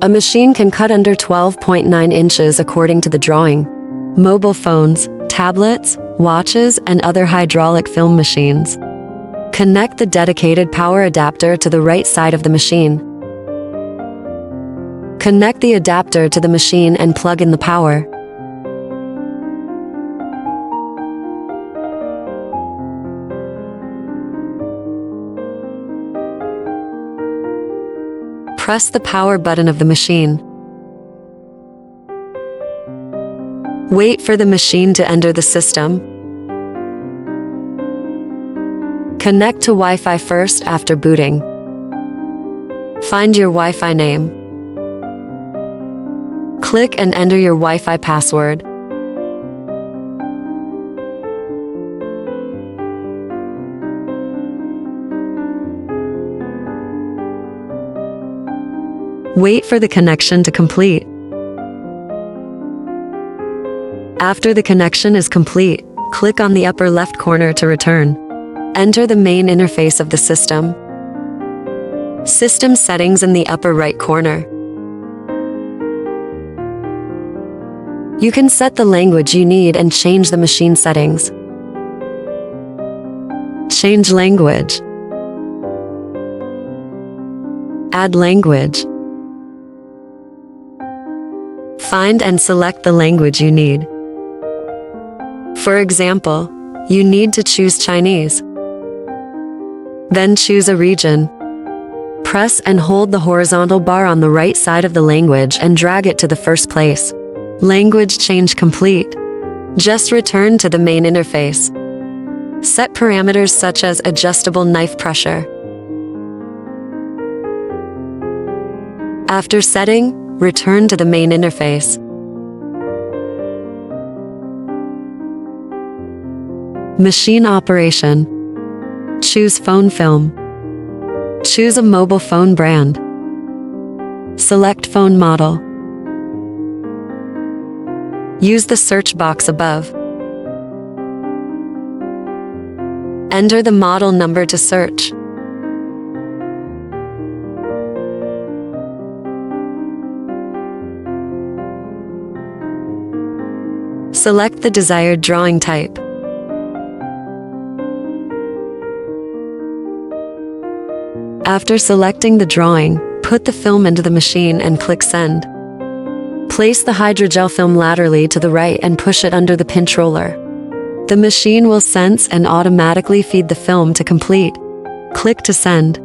A machine can cut under 12.9 inches according to the drawing. Mobile phones, tablets, watches, and other hydraulic film machines. Connect the dedicated power adapter to the right side of the machine. Connect the adapter to the machine and plug in the power. Press the power button of the machine. Wait for the machine to enter the system. Connect to Wi-Fi first after booting. Find your Wi-Fi name. Click and enter your Wi-Fi password. Wait for the connection to complete. After the connection is complete, click on the upper left corner to return. Enter the main interface of the system. System settings in the upper right corner. You can set the language you need and change the machine settings. Change language. Add language. Find and select the language you need. For example, you need to choose Chinese. Then choose a region. Press and hold the horizontal bar on the right side of the language and drag it to the first place. Language change complete. Just return to the main interface. Set parameters such as adjustable knife pressure. After setting, return to the main interface. Machine operation. Choose phone film. Choose a mobile phone brand. Select phone model. Use the search box above. Enter the model number to search. Select the desired drawing type. After selecting the drawing, put the film into the machine and click Send. Place the hydrogel film laterally to the right and push it under the pinch roller. The machine will sense and automatically feed the film to complete. Click to send.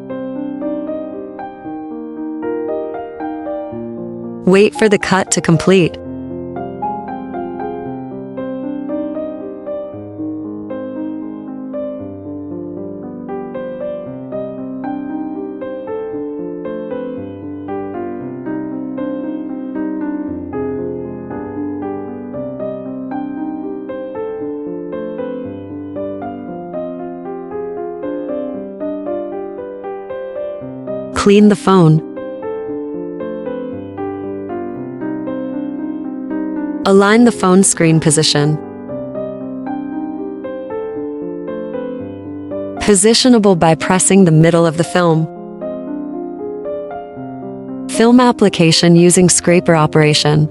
Wait for the cut to complete. Clean the phone. Align the phone screen position. Positionable by pressing the middle of the film. Film application using scraper operation.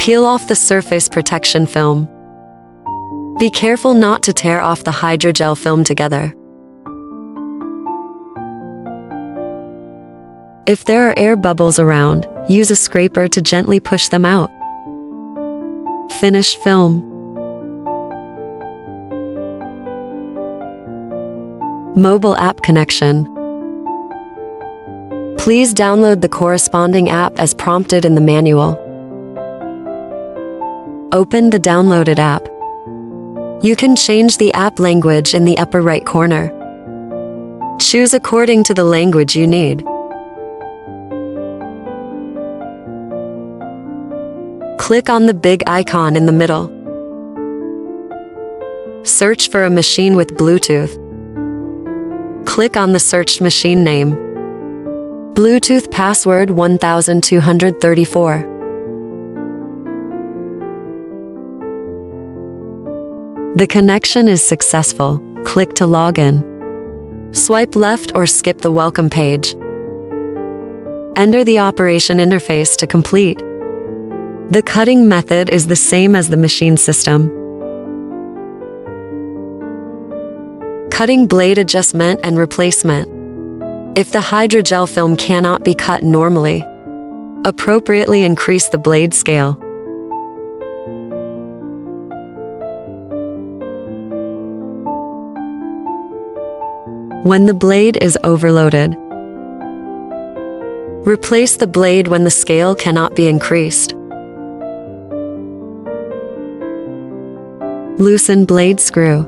Peel off the surface protection film. Be careful not to tear off the hydrogel film together. If there are air bubbles around, use a scraper to gently push them out. Finish film. Mobile app connection. Please download the corresponding app as prompted in the manual. Open the downloaded app. You can change the app language in the upper right corner. Choose according to the language you need. Click on the big icon in the middle. Search for a machine with Bluetooth. Click on the searched machine name. Bluetooth password 1234. The connection is successful. Click to log in. Swipe left or skip the welcome page. Enter the operation interface to complete. The cutting method is the same as the machine system. Cutting blade adjustment and replacement. If the hydrogel film cannot be cut normally, appropriately increase the blade scale. When the blade is overloaded, replace the blade when the scale cannot be increased. Loosen blade screw.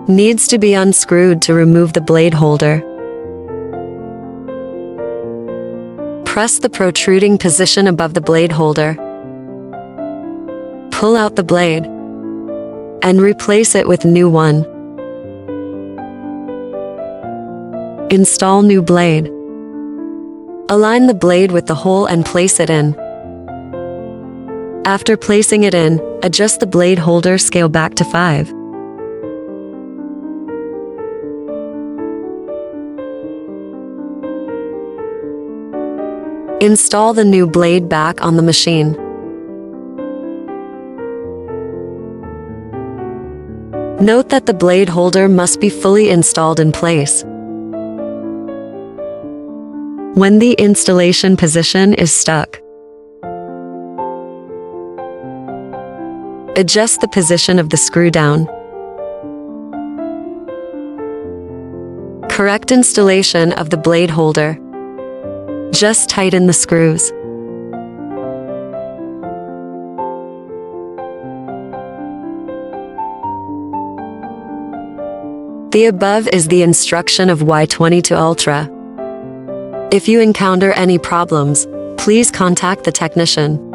Needs to be unscrewed to remove the blade holder. Press the protruding position above the blade holder. Pull out the blade and replace it with new one. Install new blade. Align the blade with the hole and place it in. After placing it in, adjust the blade holder scale back to 5. Install the new blade back on the machine. Note that the blade holder must be fully installed in place. When the installation position is stuck, adjust the position of the screw down. Correct installation of the blade holder. Just tighten the screws. The above is the instruction of Y22 Ultra. If you encounter any problems, please contact the technician.